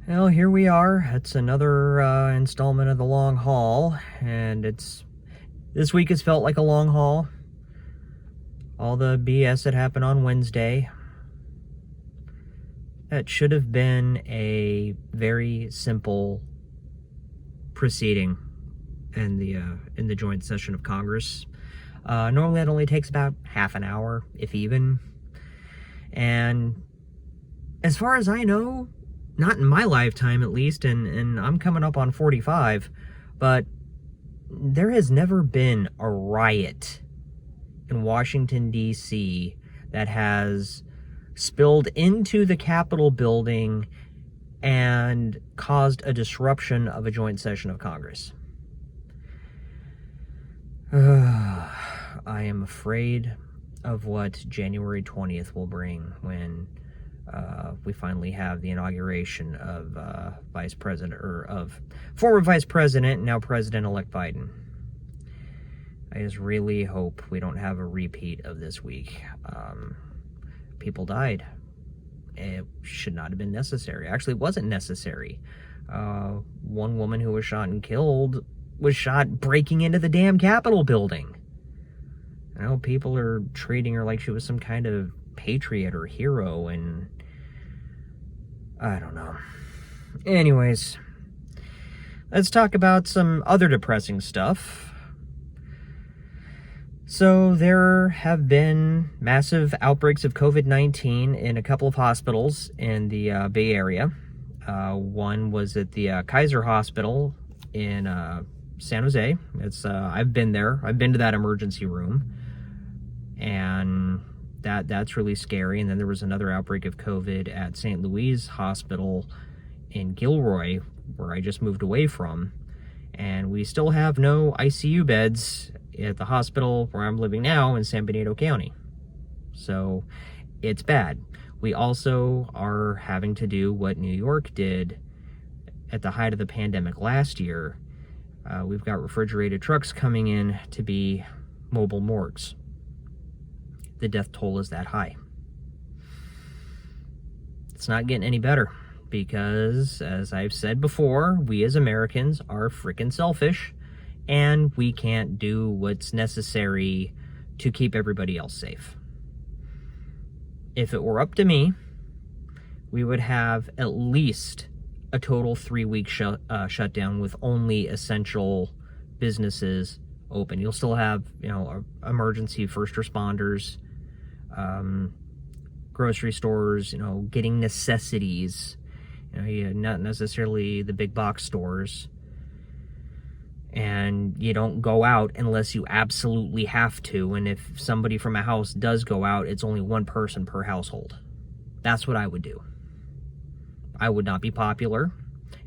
Well, here we are. It's another installment of the long haul, and this week has felt like a long haul. All the BS that happened on Wednesday. That should have been a very simple proceeding in the joint session of Congress. Normally, it only takes about half an hour, if even. And as far as I know, not in my lifetime at least, and I'm coming up on 45, but there has never been a riot in Washington, D.C. that has spilled into the Capitol building and caused a disruption of a joint session of Congress. I am afraid of what January 20th will bring when we finally have the inauguration of former Vice President, now President-elect Biden. I just really hope we don't have a repeat of this week. People died. It should not have been necessary. Actually, it wasn't necessary. One woman who was shot and killed was shot breaking into the damn Capitol building. I know people are treating her like she was some kind of patriot or hero, and I don't know. Anyways, let's talk about some other depressing stuff. So there have been massive outbreaks of COVID-19 in a couple of hospitals in the Bay Area. One was at the Kaiser Hospital in San Jose. I've been there. I've been to that emergency room, and that's really scary. And then there was another outbreak of COVID at St. Louis Hospital in Gilroy, where I just moved away from, and we still have no ICU beds at the hospital where I'm living now in San Benito County. So it's bad. We also are having to do what New York did at the height of the pandemic last year. We've got refrigerated trucks coming in to be mobile morgues. The death toll is that high. It's not getting any better because, as I've said before, we as Americans are freaking selfish, and we can't do what's necessary to keep everybody else safe. If it were up to me, we would have at least a total 3-week shutdown with only essential businesses open. You'll still have, emergency first responders, grocery stores, getting necessities, not necessarily the big box stores. And you don't go out unless you absolutely have to. And if somebody from a house does go out, it's only one person per household. That's what I would do. I would not be popular,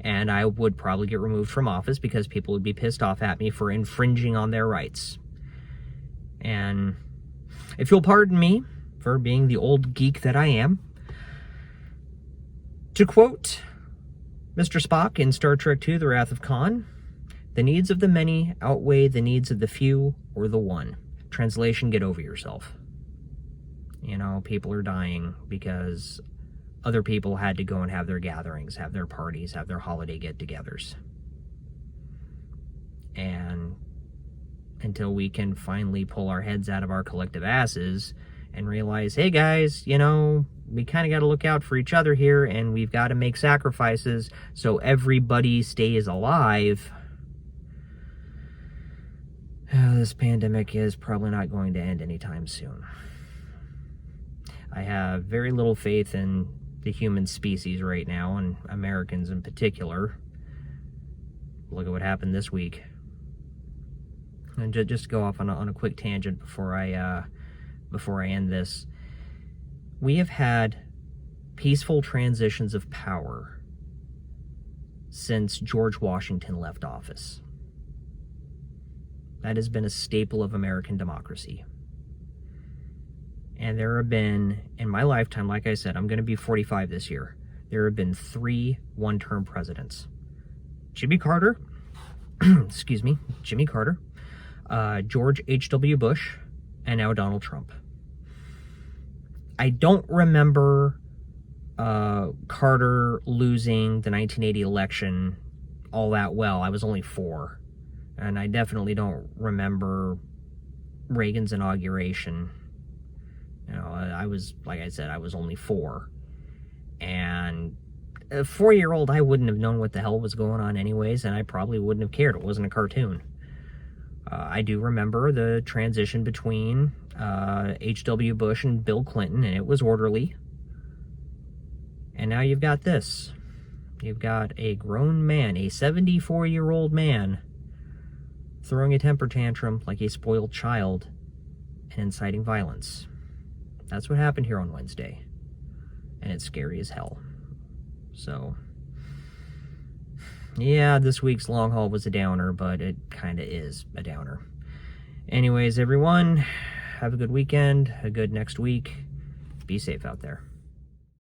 and I would probably get removed from office because people would be pissed off at me for infringing on their rights. And if you'll pardon me for being the old geek that I am, to quote Mr. Spock in Star Trek II, The Wrath of Khan, "The needs of the many outweigh the needs of the few or the one." Translation, get over yourself. People are dying because other people had to go and have their gatherings, have their parties, have their holiday get-togethers. And until we can finally pull our heads out of our collective asses and realize, hey guys, we kind of got to look out for each other here, and we've got to make sacrifices so everybody stays alive, this pandemic is probably not going to end anytime soon. I have very little faith in the human species right now, and Americans in particular. Look at what happened this week. And just to go off on a quick tangent before I end this, we have had peaceful transitions of power since George Washington left office. That has been a staple of American democracy. And there have been, in my lifetime, like I said, I'm going to be 45 this year, there have been 3 one-term presidents. Jimmy Carter, George H.W. Bush, and now Donald Trump. I don't remember Carter losing the 1980 election all that well. I was only 4. And I definitely don't remember Reagan's inauguration. You know, I was, like I said, I was only 4. And a 4-year-old, I wouldn't have known what the hell was going on anyways, and I probably wouldn't have cared. It wasn't a cartoon. I do remember the transition between H.W. Bush and Bill Clinton, and it was orderly. And now you've got this. You've got a grown man, a 74-year-old man, throwing a temper tantrum like a spoiled child and inciting violence. That's what happened here on Wednesday. And it's scary as hell. So, yeah, this week's long haul was a downer, but it kind of is a downer. Anyways, everyone, have a good weekend, a good next week. Be safe out there.